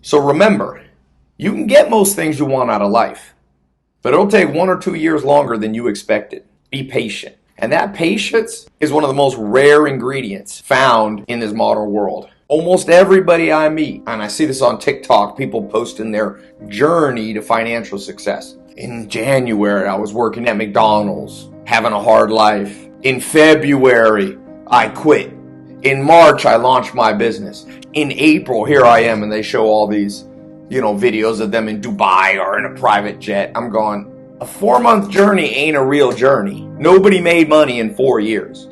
So remember, you can get most things you want out of life, but it'll take 1 or 2 years longer than you expected. Be patient. And that patience is one of the most rare ingredients found in this modern world. Almost everybody I meet, and I see this on TikTok, people posting their journey to financial success. In January, I was working at McDonald's, having a hard life. In February, I quit. In March, I launched my business. In April, here I am, and they show all these, videos of them in Dubai or in a private jet. I'm going, a 4-month journey ain't a real journey. Nobody made money in 4 years.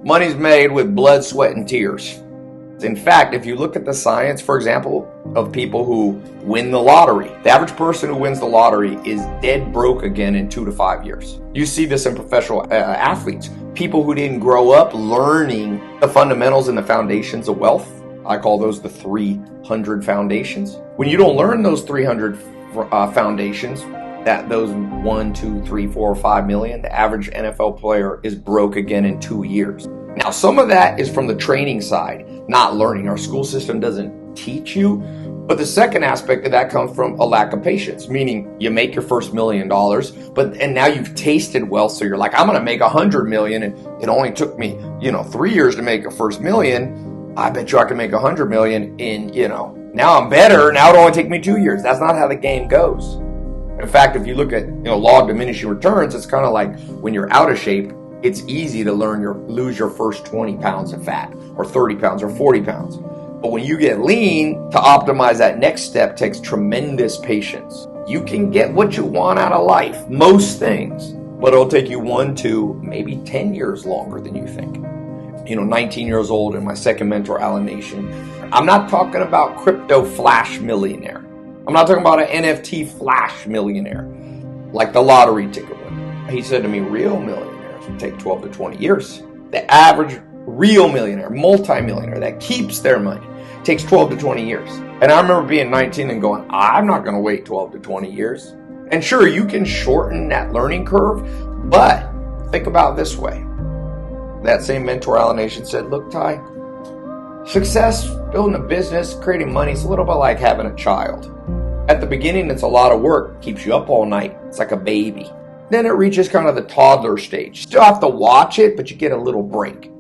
Money's made with blood, sweat, and tears. In fact, if you look at the science, for example, of people who win the lottery, the average person who wins the lottery is dead broke again in 2 to 5 years. You see this in professional athletes. People who didn't grow up learning the fundamentals and the foundations of wealth. I call those the 300 foundations. When you don't learn those 300 foundations, that those 1, 2, 3, 4, 5 million, the average NFL player is broke again in 2 years. Now, some of that is from the training side, not learning. Our school system doesn't teach you. But the second aspect of that comes from a lack of patience, meaning you make your first $1 million, and now you've tasted wealth, so you're like, I'm going to make 100 million, and it only took me, 3 years to make a first million. I bet you I can make 100 million in, now I'm better. Now it only take me 2 years. That's not how the game goes. In fact, if you look at, law of diminishing returns, it's kind of like when you're out of shape, it's easy to lose your first 20 pounds of fat or 30 pounds or 40 pounds. But when you get lean, to optimize that next step takes tremendous patience. You can get what you want out of life, most things, but it'll take you 1 to maybe 10 years longer than you think. 19 years old and my second mentor, Alan Nation. I'm not talking about crypto flash millionaire. I'm not talking about an NFT flash millionaire, like the lottery ticket winner. He said to me, real millionaires would take 12 to 20 years. The average real millionaire, multi-millionaire that keeps their money takes 12 to 20 years. And I remember being 19 and going, I'm not going to wait 12 to 20 years. And sure, you can shorten that learning curve, but think about it this way. That same mentor, Alan Nation, said, look, Ty, success, building a business, creating money, it's a little bit like having a child. At the beginning, it's a lot of work, keeps you up all night. It's like a baby. Then it reaches kind of the toddler stage. Still have to watch it, but you get a little break.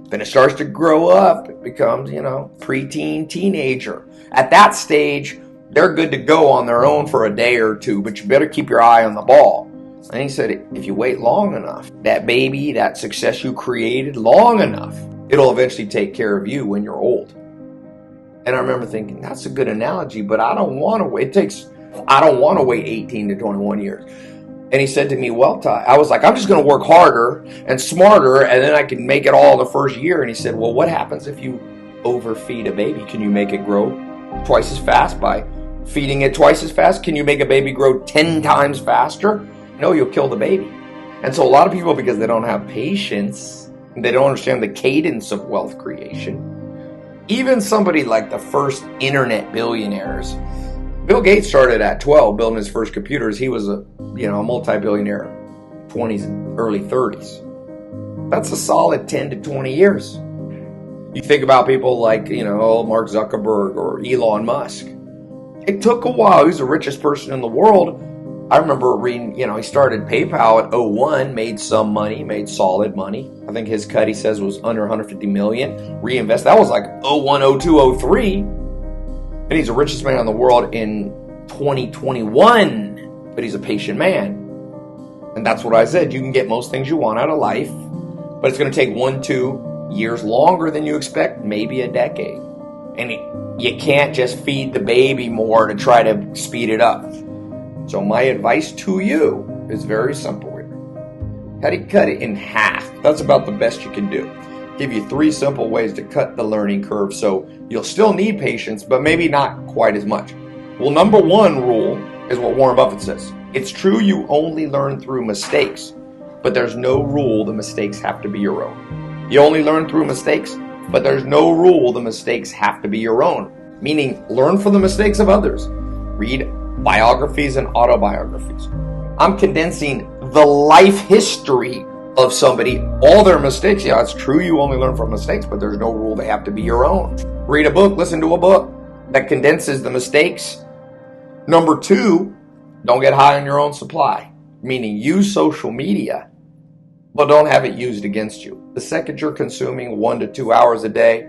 Then it starts to grow up. It becomes, preteen, teenager. At that stage, they're good to go on their own for a day or two, but you better keep your eye on the ball. And he said, if you wait long enough, that baby, that success you created long enough, it'll eventually take care of you when you're old. And I remember thinking, that's a good analogy, but I don't want to wait. I don't want to wait 18 to 21 years. And he said to me, well, Ty, I was like, I'm just going to work harder and smarter, and then I can make it all the first year. And he said, well, what happens if you overfeed a baby? Can you make it grow twice as fast by feeding it twice as fast? Can you make a baby grow 10 times faster? No, you'll kill the baby. And so a lot of people, because they don't have patience, they don't understand the cadence of wealth creation. Even somebody like the first internet billionaires, Bill Gates started at 12 building his first computers. He was a multi-billionaire, 20s and early 30s. That's a solid 10 to 20 years. You think about people like, Mark Zuckerberg or Elon Musk. It took a while. He was the richest person in the world. I remember reading, he started PayPal at 01, made some money, made solid money. I think his cut, he says, was under 150 million. Reinvest. That was like 01, 02, 03. And he's the richest man in the world in 2021. But he's a patient man. And that's what I said. You can get most things you want out of life, but it's going to take 1, 2 years longer than you expect, maybe a decade. And you can't just feed the baby more to try to speed it up. So my advice to you is very simple here. How do you cut it in half? That's about the best you can do. Give you 3 simple ways to cut the learning curve so you'll still need patience, but maybe not quite as much. Well, number 1 rule is what Warren Buffett says. It's true you only learn through mistakes, but there's no rule the mistakes have to be your own. You only learn through mistakes, but there's no rule the mistakes have to be your own. Meaning, learn from the mistakes of others. Read biographies and autobiographies. I'm condensing the life history of somebody, all their mistakes. Yeah, it's true you only learn from mistakes, but there's no rule they have to be your own. Read a book, listen to a book. that condenses the mistakes. Number 2, don't get high on your own supply, meaning use social media, but don't have it used against you. The second you're consuming 1 to 2 hours a day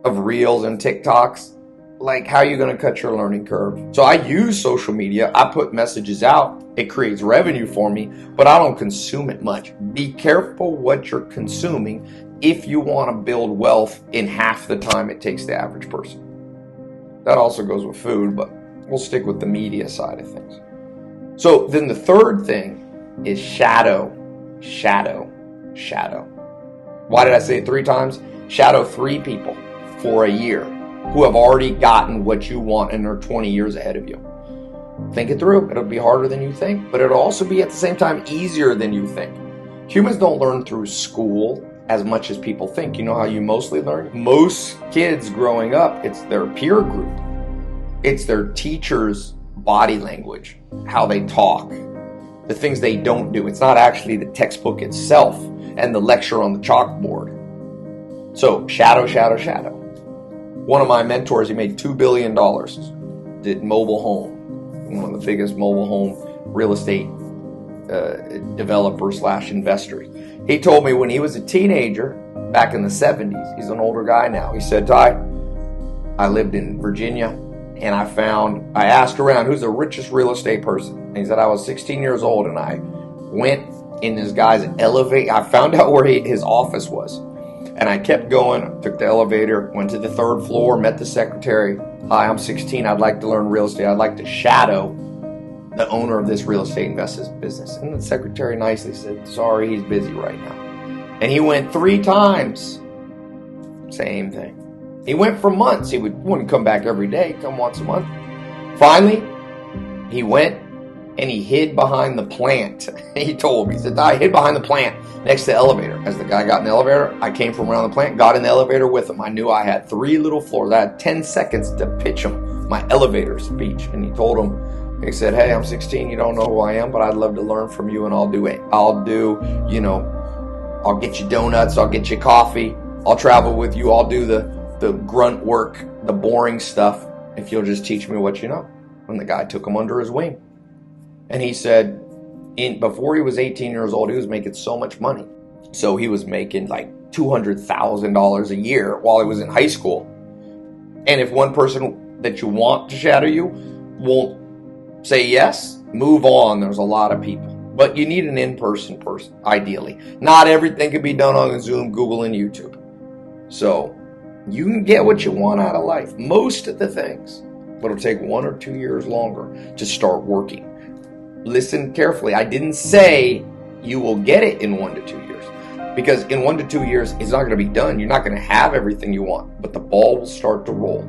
of Reels and TikToks, like, how are you going to cut your learning curve? So I use social media. I put messages out. It creates revenue for me, but I don't consume it much. Be careful what you're consuming if you want to build wealth in half the time it takes the average person. That also goes with food, but we'll stick with the media side of things. So then the third thing is shadow. Why did I say it 3 times? Shadow 3 people for a year who have already gotten what you want and are 20 years ahead of you. Think it through. It'll be harder than you think, but it'll also be at the same time easier than you think. Humans don't learn through school as much as people think. You know how you mostly learn? Most kids growing up, it's their peer group. It's their teacher's body language, how they talk, the things they don't do. It's not actually the textbook itself and the lecture on the chalkboard. So shadow. One of my mentors, he made $2 billion, did mobile home, one of the biggest mobile home real estate developer / investors. He told me when he was a teenager back in the 70s, he's an older guy now. He said, Ty, I lived in Virginia and I asked around who's the richest real estate person. And he said, I was 16 years old and I went in this guy's elevator. I found out where his office was. And I kept going, took the elevator, went to the 3rd floor, met the secretary. Hi, I'm 16. I'd like to learn real estate. I'd like to shadow the owner of this real estate investment business. And the secretary nicely said, sorry, he's busy right now. And he went 3 times. Same thing. He went for months. He wouldn't come back every day, come once a month. Finally, he went and he hid behind the plant. He told me, he said, I hid behind the plant next to the elevator. As the guy got in the elevator, I came from around the plant, got in the elevator with him. I knew I had 3 little floors. I had 10 seconds to pitch him my elevator speech. And he told him, he said, hey, I'm 16. You don't know who I am, but I'd love to learn from you, and I'll get you donuts. I'll get you coffee. I'll travel with you. I'll do the grunt work, the boring stuff, if you'll just teach me what you know. And the guy took him under his wing. And he said, before he was 18 years old, he was making so much money. So he was making like $200,000 a year while he was in high school. And if one person that you want to shadow you won't say yes, move on. There's a lot of people. But you need an in-person person, ideally. Not everything can be done on Zoom, Google, and YouTube. So you can get what you want out of life. Most of the things. But it'll take 1 or 2 years longer to start working. Listen carefully. I didn't say you will get it in 1 to 2 years. Because in 1 to 2 years, it's not going to be done. You're not going to have everything you want. But the ball will start to roll.